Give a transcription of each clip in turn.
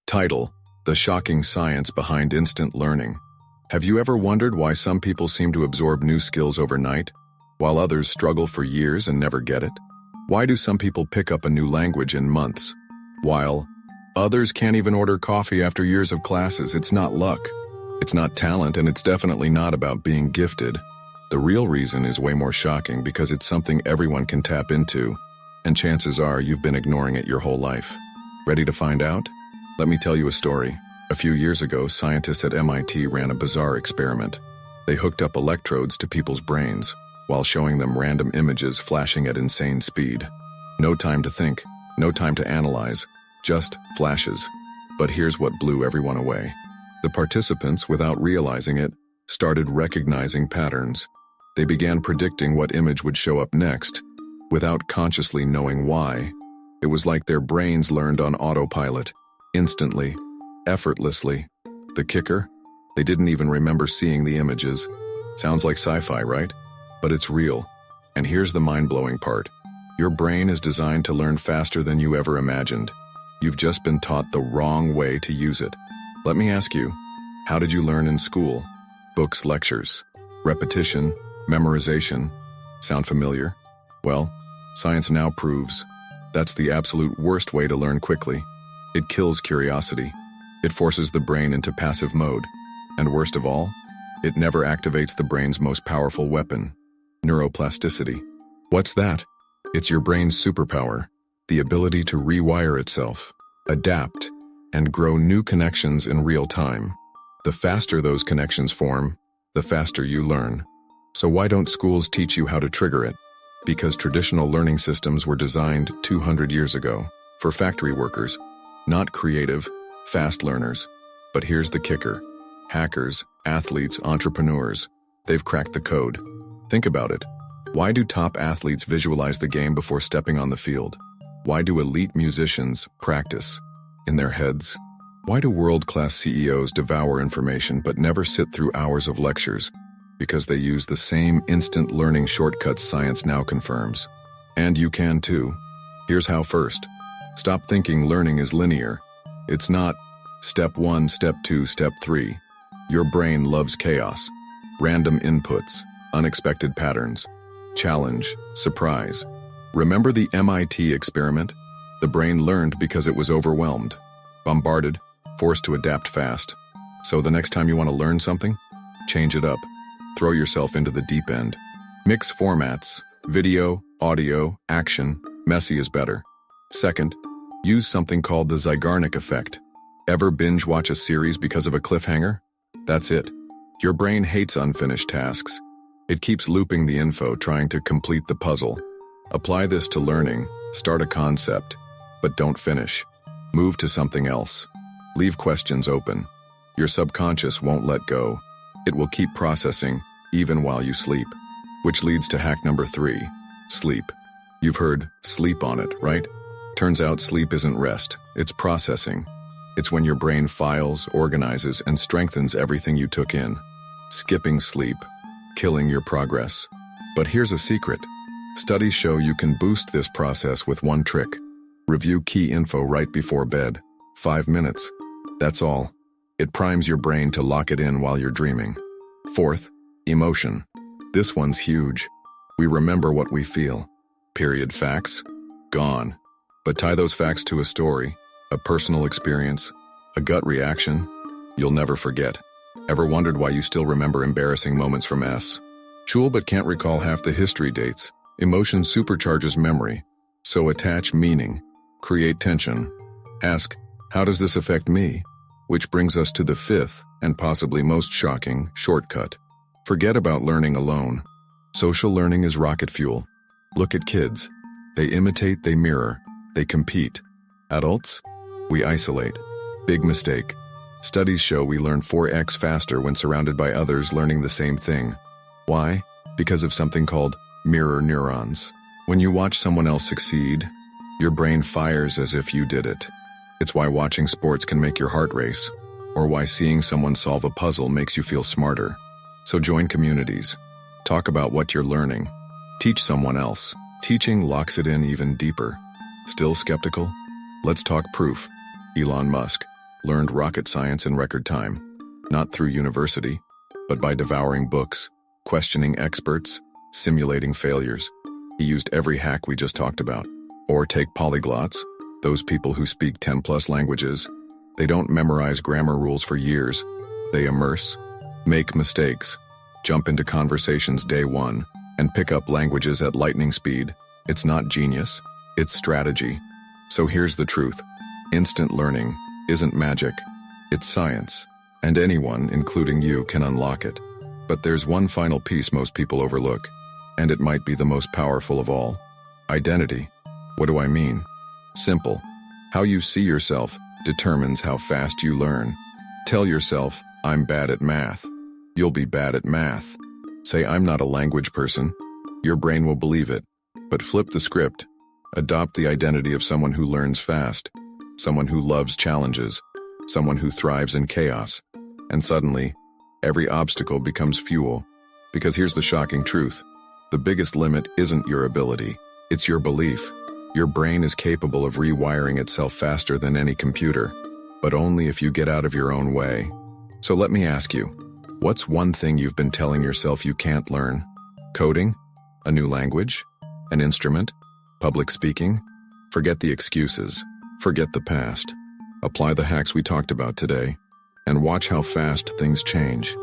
Title: The Shocking Science Behind Instant Learning. Have you ever wondered why some people seem to absorb new skills overnight, while others struggle for years and never get it? Why do some people pick up a new language in months, while others can't even order coffee after years of classes? It's not luck, it's not talent, and it's definitely not about being gifted. The real reason is way more shocking because it's something everyone can tap into, and chances are you've been ignoring it your whole life. Ready to find out? Let me tell you a story. A few years ago, scientists at MIT ran a bizarre experiment. They hooked up electrodes to people's brains while showing them random images flashing at insane speed. No time to think, no time to analyze, just flashes. But here's what blew everyone away. The participants, without realizing it, started recognizing patterns. They began predicting what image would show up next, without consciously knowing why. It was like their brains learned on autopilot, instantly, effortlessly. The kicker? They didn't even remember seeing the images. Sounds like sci-fi, right? But it's real. And here's the mind-blowing part. Your brain is designed to learn faster than you ever imagined. You've just been taught the wrong way to use it. Let me ask you, how did you learn in school? Books, lectures, repetition, memorization. Sound familiar? Well, science now proves that's the absolute worst way to learn quickly. It kills curiosity. It forces the brain into passive mode. And worst of all, it never activates the brain's most powerful weapon, neuroplasticity. What's that? It's your brain's superpower, the ability to rewire itself, adapt, and grow new connections in real time. The faster those connections form, the faster you learn. So why don't schools teach you how to trigger it? Because traditional learning systems were designed 200 years ago for factory workers, not creative, fast learners. But here's the kicker. Hackers, athletes, entrepreneurs, they've cracked the code. Think about it. Why do top athletes visualize the game before stepping on the field? Why do elite musicians practice in their heads? Why do world-class CEOs devour information but never sit through hours of lectures? Because they use the same instant learning shortcuts science now confirms. And you can too. Here's how. First, stop thinking learning is linear. It's not. Step 1, Step 2, Step 3. Your brain loves chaos. Random inputs, unexpected patterns, challenge, surprise. Remember the MIT experiment? The brain learned because it was overwhelmed, bombarded, forced to adapt fast. So the next time you want to learn something, change it up. Throw yourself into the deep end. Mix formats, video, audio, action. Messy is better. Second, use something called the Zeigarnik effect. Ever binge watch a series because of a cliffhanger? That's it. Your brain hates unfinished tasks. It keeps looping the info, trying to complete the puzzle. Apply this to learning. Start a concept, but don't finish. Move to something else. Leave questions open. Your subconscious won't let go. It will keep processing, even while you sleep. Which leads to hack number 3, sleep. You've heard sleep on it, right? Turns out sleep isn't rest, it's processing. It's when your brain files, organizes, and strengthens everything you took in. Skipping sleep, killing your progress. But here's a secret. Studies show you can boost this process with one trick. Review key info right before bed. 5 minutes. That's all. It primes your brain to lock it in while you're dreaming. Fourth, emotion. This one's huge. We remember what we feel. Period. Facts? Gone. But tie those facts to a story, a personal experience, a gut reaction, you'll never forget. Ever wondered why you still remember embarrassing moments from school but can't recall half the history dates? Emotion supercharges memory. So attach meaning. Create tension. Ask, how does this affect me? Which brings us to the 5th, and possibly most shocking, shortcut. Forget about learning alone. Social learning is rocket fuel. Look at kids. They imitate, they mirror, they compete. Adults? We isolate. Big mistake. Studies show we learn 4x faster when surrounded by others learning the same thing. Why? Because of something called mirror neurons. When you watch someone else succeed, your brain fires as if you did it. It's why watching sports can make your heart race, or why seeing someone solve a puzzle makes you feel smarter. So join communities. Talk about what you're learning. Teach someone else. Teaching locks it in even deeper. Still skeptical? Let's talk proof. Elon Musk. learned rocket science in record time, not through university, but by devouring books, questioning experts, simulating failures. He used every hack we just talked about. Or take polyglots, those people who speak 10+ languages. They don't memorize grammar rules for years. They immerse, make mistakes, jump into conversations day one, and pick up languages at lightning speed. It's not genius, it's strategy. So here's the truth. Instant learning isn't magic, it's science, and anyone, including you, can unlock it. But there's one final piece most people overlook, and it might be the most powerful of all. Identity. What do I mean? Simple. How you see yourself determines how fast you learn. Tell yourself, I'm bad at math. You'll be bad at math. Say, I'm not a language person. Your brain will believe it. But flip the script. Adopt the identity of someone who learns fast, someone who loves challenges, someone who thrives in chaos. And suddenly, every obstacle becomes fuel. Because here's the shocking truth. The biggest limit isn't your ability, it's your belief. Your brain is capable of rewiring itself faster than any computer, but only if you get out of your own way. So let me ask you, what's one thing you've been telling yourself you can't learn? Coding? A new language? An instrument? Public speaking? Forget the excuses. Forget the past. Apply the hacks we talked about today, and watch how fast things change.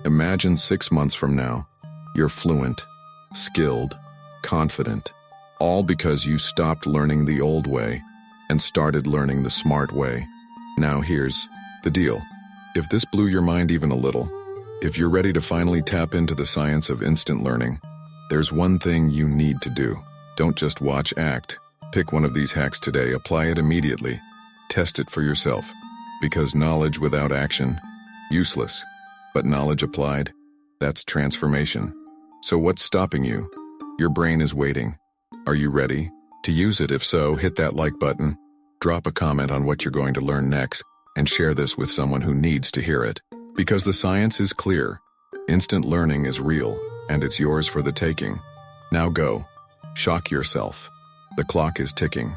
Imagine 6 months from now, you're fluent, skilled, confident, all because you stopped learning the old way and started learning the smart way. Now here's the deal. If this blew your mind even a little, if you're ready to finally tap into the science of instant learning, there's one thing you need to do. Don't just watch, act. Pick one of these hacks today, apply it immediately. Test it for yourself. Because knowledge without action, useless. But knowledge applied, that's transformation. So what's stopping you? Your brain is waiting. Are you ready to use it? If so, hit that like button, drop a comment on what you're going to learn next, and share this with someone who needs to hear it. Because the science is clear. Instant learning is real, and it's yours for the taking. Now go. Shock yourself. The clock is ticking.